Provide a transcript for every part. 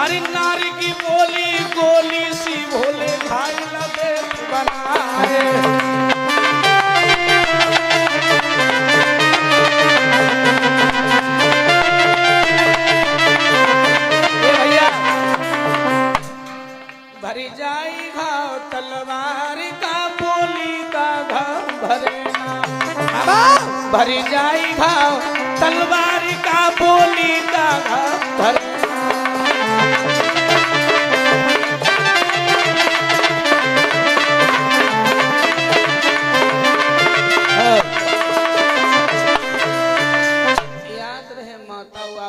अरे नारी की बोली गोली सी भोले भाई लगे बनाए। भैया भरी जाई घाव तलवार का बोली का घाव भरे ना। भरी जाई घाव तलवार का बोली का घाव भरे।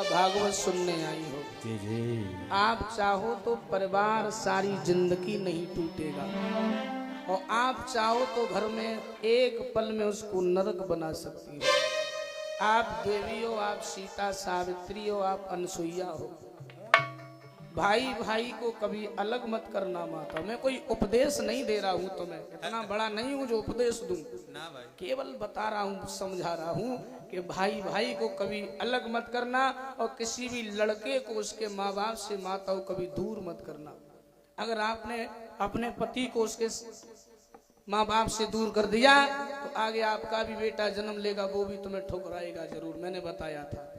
भागवत सुनने आई हो जी जी। आप चाहो तो परिवार सारी जिंदगी नहीं टूटेगा, और आप चाहो तो घर में एक पल में उसको नरक बना सकती हो। आप देवी हो, आप सीता सावित्री हो, आप अनसुईया हो। भाई भाई को कभी अलग मत करना माता। मैं कोई उपदेश नहीं दे रहा हूँ तुम्हें, इतना बड़ा नहीं हूँ जो उपदेश दूं, केवल बता रहा हूँ, समझा रहा हूँ कि भाई भाई को कभी अलग मत करना, और किसी भी लड़के को उसके माँ बाप से माता को कभी दूर मत करना। अगर आपने अपने पति को उसके माँ बाप से दूर कर दिया तो आगे आपका भी बेटा जन्म लेगा, वो भी तुम्हें ठुकराएगा जरूर। मैंने बताया था।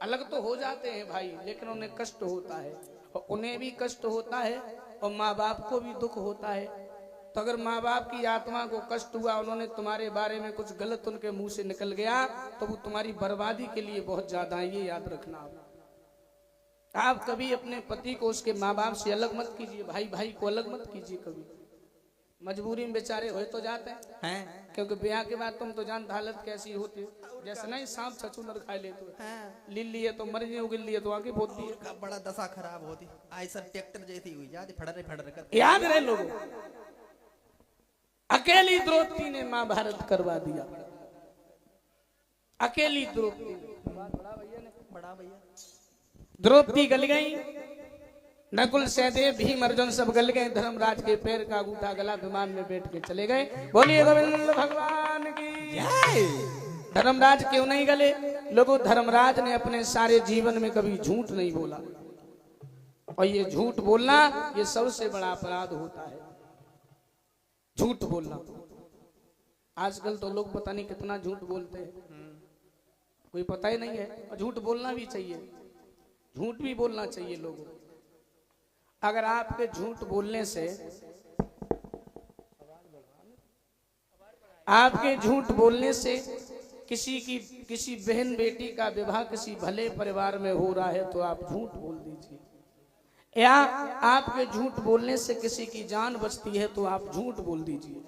अलग तो हो जाते हैं भाई, लेकिन उन्हें कष्ट होता है, और उन्हें भी कष्ट होता है, और माँ बाप को भी दुख होता है। तो अगर माँ बाप की आत्मा को कष्ट हुआ, उन्होंने तुम्हारे बारे में कुछ गलत उनके मुंह से निकल गया, तो वो तुम्हारी बर्बादी के लिए बहुत ज्यादा है, ये याद रखना। आप कभी अपने पति को उसके माँ बाप से अलग मत कीजिए, भाई भाई को अलग मत कीजिए कभी। मजबूरी में बेचारे हो तो जाते हैं, क्योंकि ब्याह के बाद तुम तो जानते हालत कैसी होती है। जैसे नहीं सांप छछूंदर खा ले तो लिल्ली है तो मर गई, उगिल्ली है तो आगे बोलती है। बड़ा दशा खराब होती, ऐसा ट्रैक्टर जैसी हुई जाती, फड़रे कर। याद रहे लोगों, अकेली द्रौपदी ने महाभारत करवा दिया। अकेली द्रौपदी, बड़ा भैया द्रौपदी गल गई, नकुल सहदेव भीम अर्जुन सब गल गए। धर्मराज के पैर का अंगूठा गला, विमान में बैठ के चले गए। बोलिए गोविंद भगवान की जय। धर्मराज क्यों नहीं गले? लोगों, धर्मराज ने अपने सारे जीवन में कभी झूठ नहीं बोला, और ये झूठ बोलना ये सबसे बड़ा अपराध होता है, झूठ बोलना। आजकल तो लोग पता नहीं कितना झूठ बोलते हैं, कोई पता ही नहीं है। और झूठ बोलना भी चाहिए, झूठ भी बोलना चाहिए लोगों। अगर आपके झूठ बोलने से, आपके झूठ बोलने से किसी बहन बेटी का विवाह किसी भले परिवार में हो रहा है तो आप झूठ बोल दीजिए। या आपके झूठ बोलने से किसी की जान बचती है तो आप झूठ बोल दीजिए।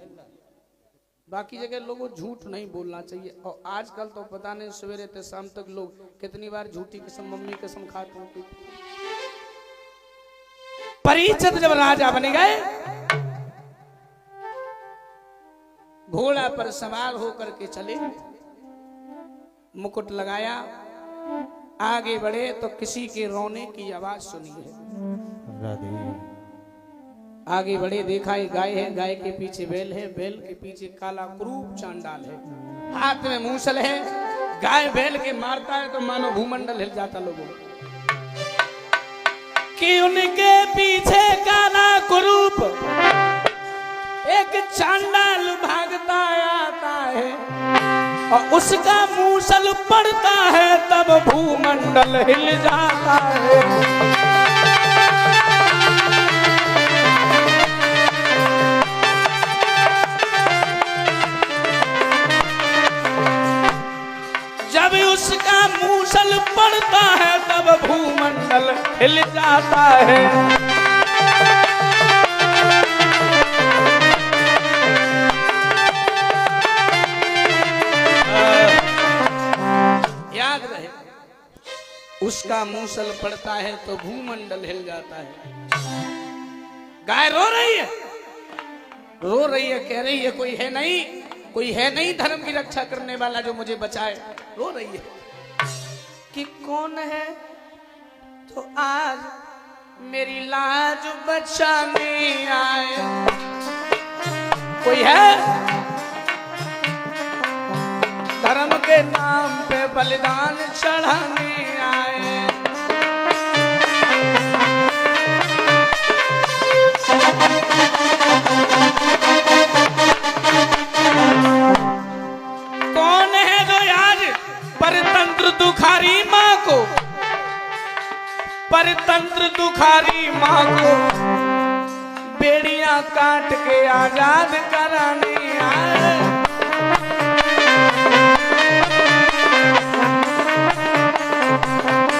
बाकी जगह लोगों झूठ नहीं बोलना चाहिए। और आजकल तो पता नहीं सवेरे से शाम तक लोग कितनी बार झूठी कसम, मम्मी कसम खाते हैं। परीक्षित जब राजा बन गए, घोड़ा पर सवार होकर के चले, मुकुट लगाया, आगे बढ़े तो किसी के रोने की आवाज सुनी है। आगे बढ़े, देखा ये गाय है, गाय के पीछे बैल है, बैल के पीछे काला क्रूप चांडाल है, हाथ में मूसल है। गाय बैल के मारता है तो मानो भूमंडल हिल जाता लोगों कि उनके पीछे काला कुरूप एक चांडाल भागता आता है, और उसका मूसल पड़ता है तब भूमंडल हिल जाता है। जब उसका मूसल पड़ता है तब भूमंडल हिल जाता है। याद रहे, उसका मूसल पड़ता है तो भूमंडल हिल जाता है। गाय रो रही है, रो रही है, कह रही है कोई है नहीं, कोई है नहीं धर्म की रक्षा करने वाला जो मुझे बचाए। रो रही है कि कौन है तो आज मेरी लाज बचाने आए। कोई है धर्म के नाम पे बलिदान चढ़ाने आए। परतंत्र दुखारी माँ को बेड़ियां काट के आजाद कराने आए।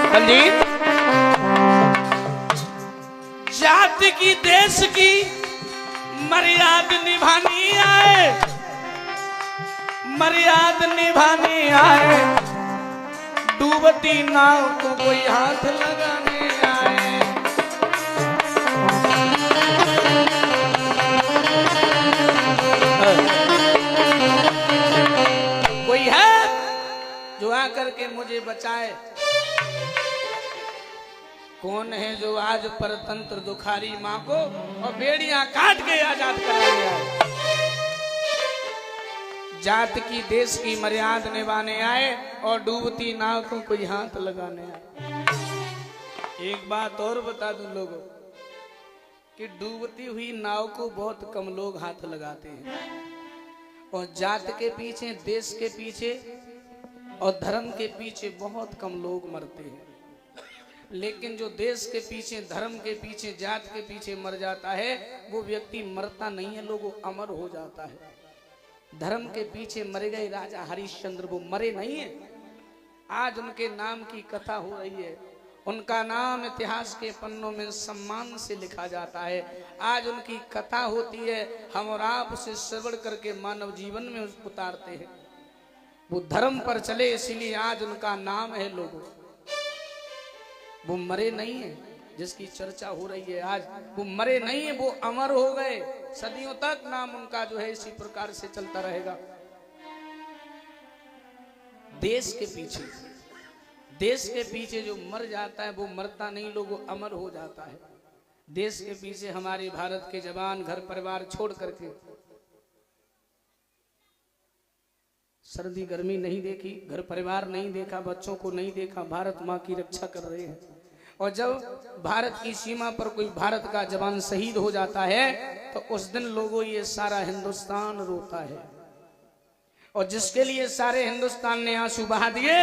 पंडित, जात की देश की मर्यादा निभानी आए, मर्यादा निभाने आए। डूबती नाव को कोई हाथ लगाने आए। कोई है जो आकर के मुझे बचाए? कौन है जो आज परतंत्र दुखारी माँ को और बेड़ियां काट के आजाद कराने आए? जात की देश की मर्यादा निभाने आए और डूबती नाव को कोई हाथ लगाने आए। एक बात और बता दूं लोगों कि डूबती हुई नाव को बहुत कम लोग हाथ लगाते हैं और जात के पीछे, देश के पीछे और धर्म के पीछे बहुत कम लोग मरते हैं। लेकिन जो देश के पीछे, धर्म के पीछे, जात के पीछे मर जाता है वो व्यक्ति मरता नहीं है, लोगों अमर हो जाता है। धर्म के पीछे मर गए राजा हरिश्चंद्र, वो मरे नहीं है। आज उनके नाम की कथा हो रही है, उनका नाम इतिहास के पन्नों में सम्मान से लिखा जाता है। आज उनकी कथा होती है, हम और आप उसे श्रवण करके मानव जीवन में उतारते हैं। वो धर्म पर चले, इसीलिए आज उनका नाम है। लोगों, वो मरे नहीं है जिसकी चर्चा हो रही है आज, वो मरे नहीं है, वो अमर हो गए। सदियों तक नाम उनका जो है इसी प्रकार से चलता रहेगा। देश के पीछे, देश के पीछे जो मर जाता है वो मरता नहीं, लोगों अमर हो जाता है। देश के पीछे हमारे भारत के जवान घर परिवार छोड़ करके, सर्दी गर्मी नहीं देखी, घर परिवार नहीं देखा, बच्चों को नहीं देखा, भारत माँ की रक्षा कर रहे हैं। और जब भारत की सीमा पर कोई भारत का जवान शहीद हो जाता है तो उस दिन लोगों ये सारा हिंदुस्तान रोता है। और जिसके लिए सारे हिंदुस्तान ने आंसू बहा दिए